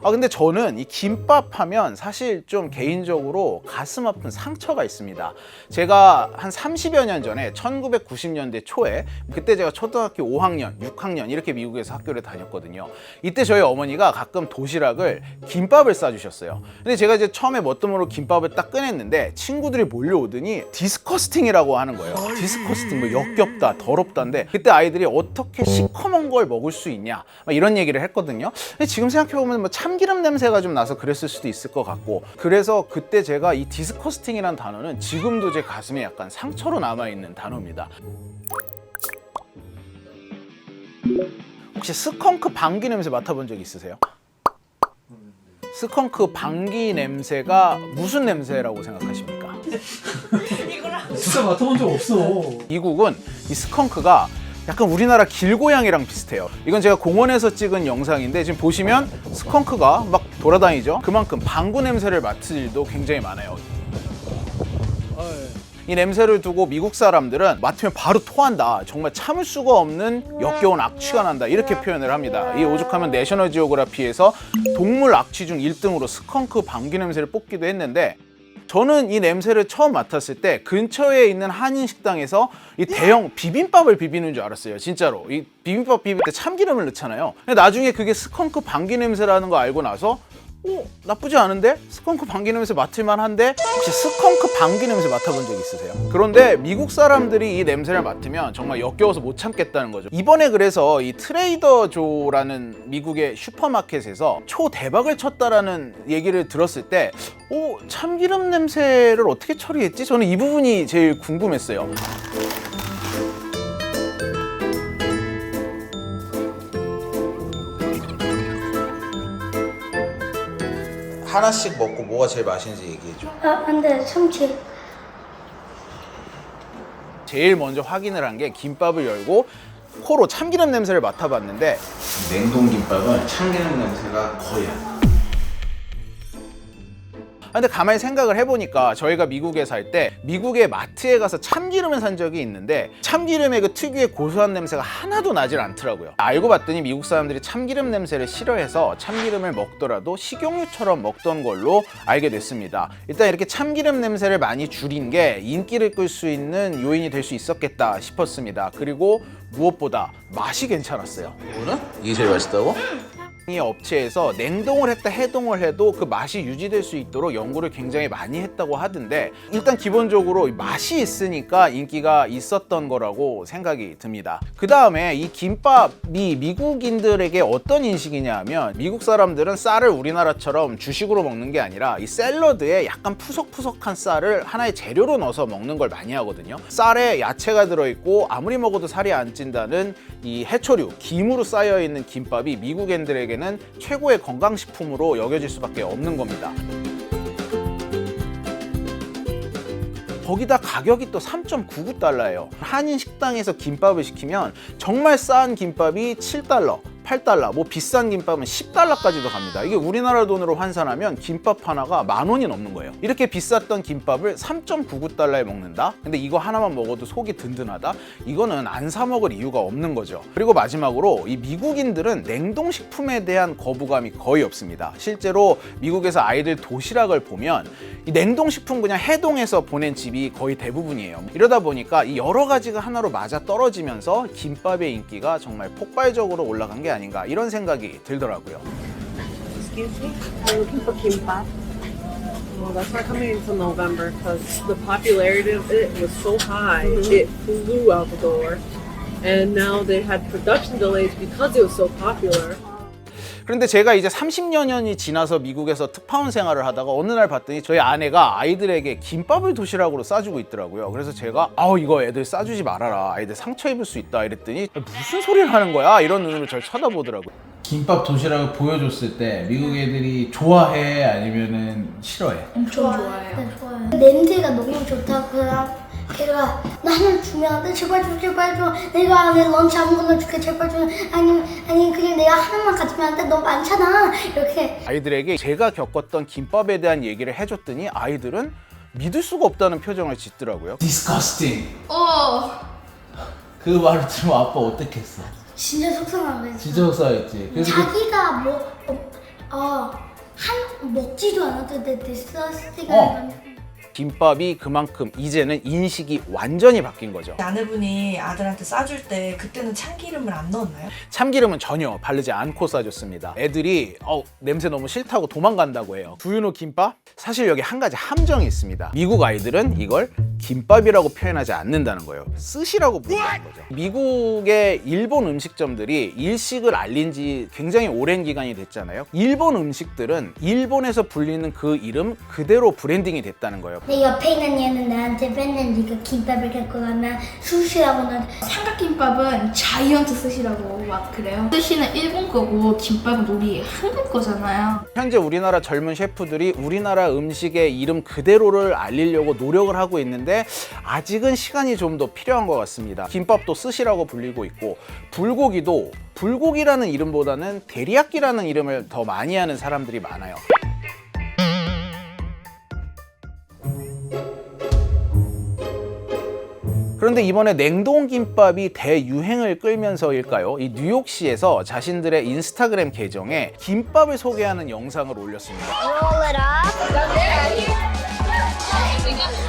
근데 저는 이 김밥 하면 사실 좀 개인적으로 가슴 아픈 상처가 있습니다. 제가 한 30여 년 전에 1990년대 초에 그때 제가 초등학교 5학년, 6학년 이렇게 미국에서 학교를 다녔거든요. 이때 저희 어머니가 가끔 도시락을 김밥을 싸주셨어요. 근데 제가 이제 처음에 멋들모로 김밥을 딱 꺼냈는데 친구들이 몰려오더니 디스커스팅이라고 하는 거예요. 디스커스팅, 뭐 역겹다, 더럽다인데 그때 아이들이 어떻게 시커먼 걸 먹을 수 있냐 막 이런 얘기를 했거든요. 근데 지금 생각해보면 뭐 참기름 냄새가 좀 나서 그랬을 수도 있을 것 같고, 그래서 그때 제가 이 디스커스팅이라는 단어는 지금도 제 가슴에 약간 상처로 남아있는 단어입니다. 혹시 스컹크 방귀 냄새 맡아본 적 있으세요? 스컹크 방귀 냄새가 무슨 냄새라고 생각하십니까? 진짜 맡아본 적 없어. 미국은 이 스컹크가 약간 우리나라 길고양이랑 비슷해요. 이건 제가 공원에서 찍은 영상인데 지금 보시면 스컹크가 막 돌아다니죠. 그만큼 방구 냄새를 맡을 일도 굉장히 많아요. 이 냄새를 두고 미국 사람들은 맡으면 바로 토한다, 정말 참을 수가 없는 역겨운 악취가 난다, 이렇게 표현을 합니다. 이 오죽하면 내셔널 지오그래피에서 동물 악취 중 1등으로 스컹크 방귀 냄새를 뽑기도 했는데, 저는 이 냄새를 처음 맡았을 때 근처에 있는 한인 식당에서 이 대형 비빔밥을 비비는 줄 알았어요. 진짜로 이 비빔밥 비빌 때 참기름을 넣잖아요. 근데 나중에 그게 스컹크 방귀 냄새라는 거 알고 나서 나쁘지 않은데? 스컹크 방귀 냄새 맡을만 한데? 혹시 스컹크 방귀 냄새 맡아본 적 있으세요? 그런데 미국 사람들이 이 냄새를 맡으면 정말 역겨워서 못 참겠다는 거죠. 이번에 그래서 이 트레이더 조라는 미국의 슈퍼마켓에서 초대박을 쳤다라는 얘기를 들었을 때 참기름 냄새를 어떻게 처리했지? 저는 이 부분이 제일 궁금했어요. 하나씩 먹고 뭐가 제일 맛있는지 얘기해줘. 안 돼, 참치. 제일 먼저 확인을 한 게 김밥을 열고 코로 참기름 냄새를 맡아봤는데, 냉동 김밥은 참기름 냄새가 거의 안 나. 근데 가만히 생각을 해보니까 저희가 미국에 살 때 미국의 마트에 가서 참기름을 산 적이 있는데 참기름의 그 특유의 고소한 냄새가 하나도 나질 않더라고요. 알고 봤더니 미국 사람들이 참기름 냄새를 싫어해서 참기름을 먹더라도 식용유처럼 먹던 걸로 알게 됐습니다. 일단 이렇게 참기름 냄새를 많이 줄인 게 인기를 끌 수 있는 요인이 될 수 있었겠다 싶었습니다. 그리고 무엇보다 맛이 괜찮았어요. 이거는? 이게 제일 맛있다고? 이 업체에서 냉동을 했다 해동을 해도 그 맛이 유지될 수 있도록 연구를 굉장히 많이 했다고 하던데, 일단 기본적으로 맛이 있으니까 인기가 있었던 거라고 생각이 듭니다. 그 다음에 이 김밥이 미국인들에게 어떤 인식이냐 하면, 미국 사람들은 쌀을 우리나라처럼 주식으로 먹는 게 아니라 이 샐러드에 약간 푸석푸석한 쌀을 하나의 재료로 넣어서 먹는 걸 많이 하거든요. 쌀에 야채가 들어있고 아무리 먹어도 살이 안 찐다는 이 해초류, 김으로 쌓여있는 김밥이 미국인들에게 최고의 건강식품으로 여겨질 수밖에 없는 겁니다. 거기다 가격이 또 3.99달러예요. 한인 식당에서 김밥을 시키면 정말 싼 김밥이 7달러, 8달러, 뭐 비싼 김밥은 10달러까지도 갑니다. 이게 우리나라 돈으로 환산하면 김밥 하나가 10,000원이 넘는 거예요. 이렇게 비쌌던 김밥을 3.99달러에 먹는다? 근데 이거 하나만 먹어도 속이 든든하다? 이거는 안 사 먹을 이유가 없는 거죠. 그리고 마지막으로 이 미국인들은 냉동식품에 대한 거부감이 거의 없습니다. 실제로 미국에서 아이들 도시락을 보면 이 냉동식품 그냥 해동해서 보낸 집이 거의 대부분이에요. 이러다 보니까 이 여러 가지가 하나로 맞아 떨어지면서 김밥의 인기가 정말 폭발적으로 올라간 게 아닌가, 이런 생각이 들더라고요. Excuse me, I'm looking for kimbap. Well, that's not coming until November because the popularity of it was so high, it flew out the door. And now they had production delays because it was so popular. 그런데 제가 이제 30여 년이 지나서 미국에서 특파원 생활을 하다가 어느 날 봤더니 저희 아내가 아이들에게 김밥을 도시락으로 싸주고 있더라고요. 그래서 제가 이거 애들 싸주지 말아라, 아이들 상처 입을 수 있다 이랬더니 무슨 소리를 하는 거야? 이런 눈으로 저를 쳐다보더라고요. 김밥 도시락을 보여줬을 때 미국 애들이 좋아해 아니면은 싫어해? 엄청 좋아해요. 네, 좋아요. 냄새가 너무 좋다. 그냥 걔가 나 하나 주면 안 돼? 제발 줘, 제발 줘. 내가 내 런치 아무거나 줄게, 제발 줘. 아니 그냥 내가 하나만 가지면 안 돼? 너무 많잖아. 이렇게. 아이들에게 제가 겪었던 김밥에 대한 얘기를 해줬더니 아이들은 믿을 수가 없다는 표정을 짓더라고요. Disgusting. 그 말을 들으면 아빠 어떻겠어? 진짜 속상하겠어. 진짜 속상했지. 자기가 뭐 먹지도 않아도 돼. 디스커스팅한 김밥이 그만큼 이제는 인식이 완전히 바뀐 거죠. 아내분이 아들한테 싸줄 때 그때는 참기름을 안 넣었나요? 참기름은 전혀 바르지 않고 싸줬습니다. 애들이 냄새 너무 싫다고 도망간다고 해요. 두유노 김밥? 사실 여기 한 가지 함정이 있습니다. 미국 아이들은 이걸 김밥이라고 표현하지 않는다는 거예요. 스시라고 부른다는 거죠. 미국의 일본 음식점들이 일식을 알린 지 굉장히 오랜 기간이 됐잖아요. 일본 음식들은 일본에서 불리는 그 이름 그대로 브랜딩이 됐다는 거예요. 내 옆에 있는 얘는 나한테 맨날 네가 김밥을 갖고 가면 수시라고 나 삼각김밥은 자이언트 스시라고 막 그래요. 스시는 일본 거고 김밥은 우리 한국 거잖아요. 현재 우리나라 젊은 셰프들이 우리나라 음식의 이름 그대로를 알리려고 노력을 하고 있는데 아직은 시간이 좀 더 필요한 것 같습니다. 김밥도 스시라고 불리고 있고 불고기도 불고기라는 이름보다는 데리야끼라는 이름을 더 많이 하는 사람들이 많아요. 그런데 이번에 냉동김밥이 대유행을 끌면서일까요? 이 뉴욕시에서 자신들의 인스타그램 계정에 김밥을 소개하는 영상을 올렸습니다. Roll it up.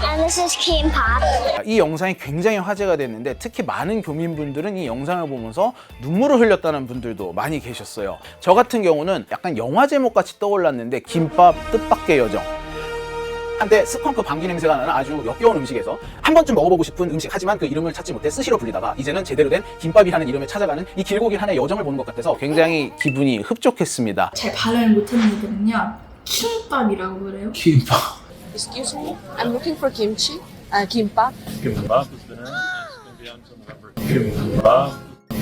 And this is kimbap. 이 영상이 굉장히 화제가 됐는데 특히 많은 교민분들은 이 영상을 보면서 눈물을 흘렸다는 분들도 많이 계셨어요. 저 같은 경우는 약간 영화 제목 같이 떠올랐는데 김밥 뜻밖의 여정. 한때 스컹크 방귀 냄새가 나는 아주 역겨운 음식에서 한 번쯤 먹어보고 싶은 음식, 하지만 그 이름을 찾지 못해 스시로 불리다가 이제는 제대로 된 김밥이라는 이름을 찾아가는 이 길고 긴 한 해의 여정을 보는 것 같아서 굉장히 기분이 흡족했습니다. 잘 발음을 못하는 애들은요 킹밥이라고 그래요. 김밥. Excuse me, I'm looking for kimchi. Kimbap. Kimbap is the name. It's going to be on November.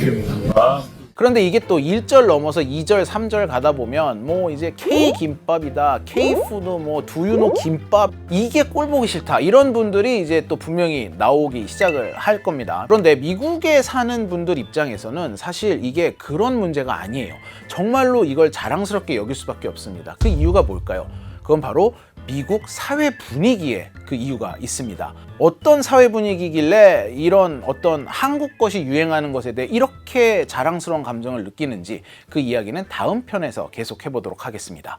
Kimbap. 그런데 이게 또 1절 넘어서 2절, 3절 가다 보면 뭐 이제 K김밥이다, K푸드, 뭐 두유노 김밥, 이게 꼴 보기 싫다, 이런 분들이 이제 또 분명히 나오기 시작을 할 겁니다. 그런데 미국에 사는 분들 입장에서는 사실 이게 그런 문제가 아니에요. 정말로 이걸 자랑스럽게 여길 수밖에 없습니다. 그 이유가 뭘까요? 그건 바로 미국 사회 분위기에 그 이유가 있습니다. 어떤 사회 분위기길래 이런 어떤 한국 것이 유행하는 것에 대해 이렇게 자랑스러운 감정을 느끼는지 그 이야기는 다음 편에서 계속해 보도록 하겠습니다.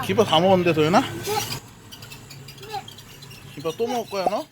김밥 다 먹었는데 도연아? 김밥 또 먹을 거야 너?